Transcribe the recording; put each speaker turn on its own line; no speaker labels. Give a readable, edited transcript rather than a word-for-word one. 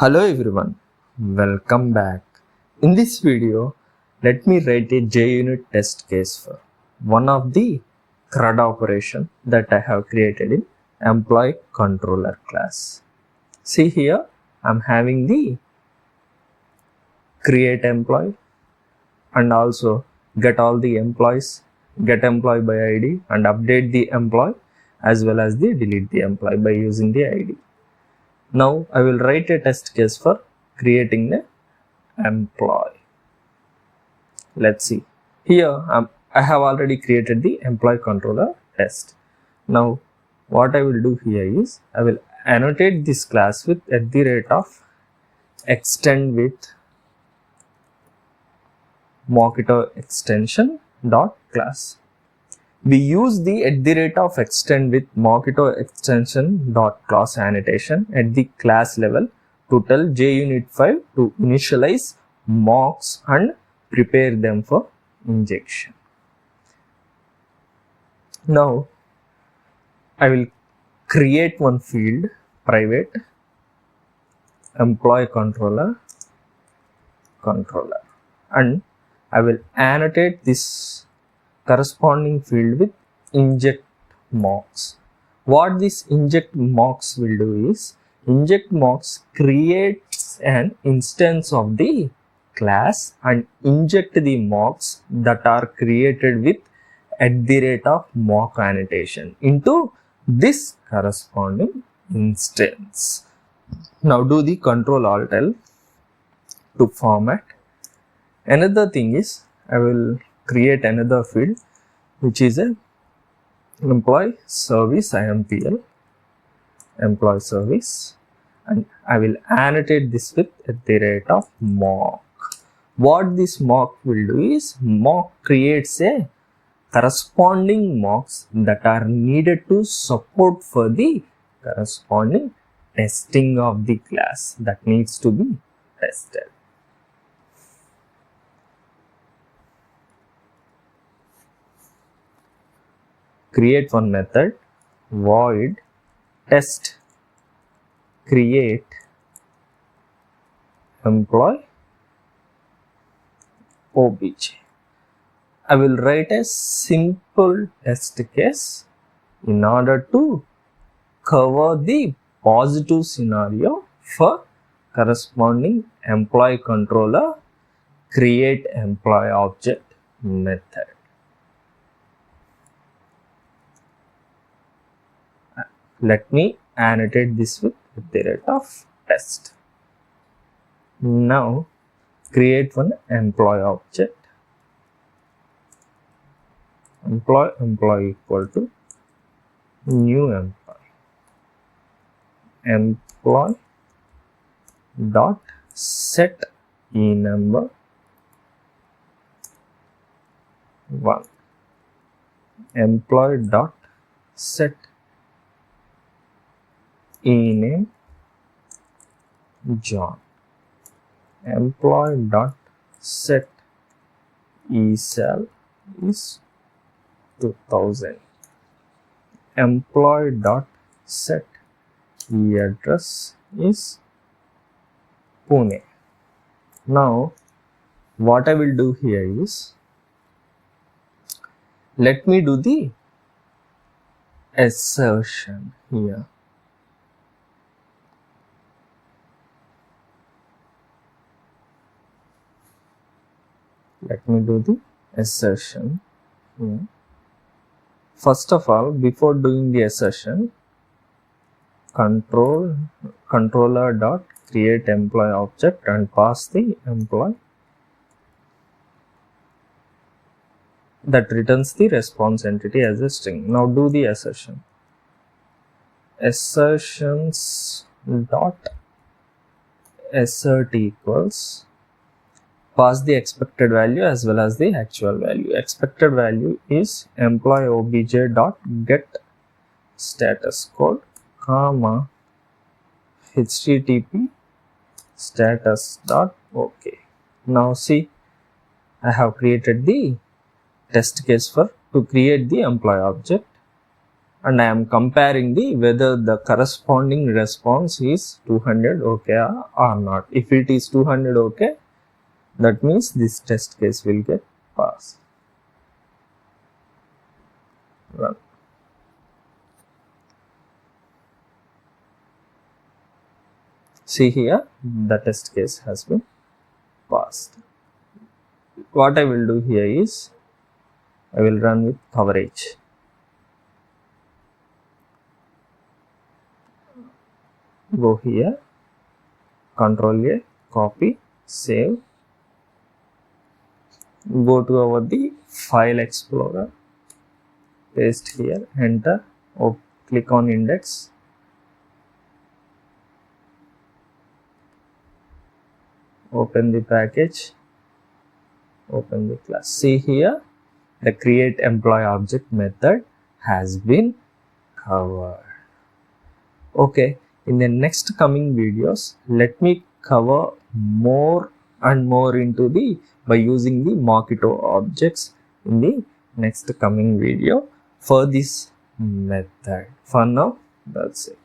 Hello everyone, welcome back. In this video, let me write a JUnit test case for one of the CRUD operation that I have created in employee controller class. See here, I'm having the create employee and also get all the employees, get employee by ID and update the employee as well as the delete the employee by using the ID. Now I will write a test case for creating the employee. Let's see. Here I have already created the employee controller test. Now what I will do here is I will annotate this class with @ extend with Mockito extension dot class. We use the @ extend with Mockito extension dot class annotation at the class level to tell JUNIT-5 to initialize mocks and prepare them for injection. Now I will create one field private employee controller and I will annotate this corresponding field with inject mocks. What this inject mocks will do is inject mocks creates an instance of the class and inject the mocks that are created with @ mock annotation into this corresponding instance. Now do the Ctrl+Alt+L to format. Another thing is I will create another field which is a employee service IMPL employee service and I will annotate this with @ mock. What this mock will do is mock creates a corresponding mocks that are needed to support for the corresponding testing of the class that needs to be tested. Create one method void test create employee obj. I will write a simple test case in order to cover the positive scenario for corresponding employee controller create employee object method. Let me annotate this with @ test. Now create one employee object. Employee equal to new employee. Employee dot set enumber 1. Employee dot set ename John. Employee dot set esal is 2000. Employee dot set address is Pune. Now what I will do here is let me do the assertion here. Let me do the assertion here. First of all, before doing the assertion, controller dot create employee object and pass the employee that returns the response entity as a string. Now do the assertion. Assertions dot assert equals pass the expected value as well as the actual value. Expected value is employee obj dot get status code comma http status dot ok. Now see, I have created the test case for to create the employee object and I am comparing whether the corresponding response is 200 okay or not. If it is 200 okay, that means this test case will get passed. Run. See here, the test case has been passed. What I will do here is, I will run with coverage. Go here, Control A, copy, save. Go to the file explorer, paste here, enter, click on index. Open the package, open the class. See here, the create employee object method has been covered. Okay, in the next coming videos, let me cover more and more into by using the Mockito objects in the next coming video for this method. For now, that's it.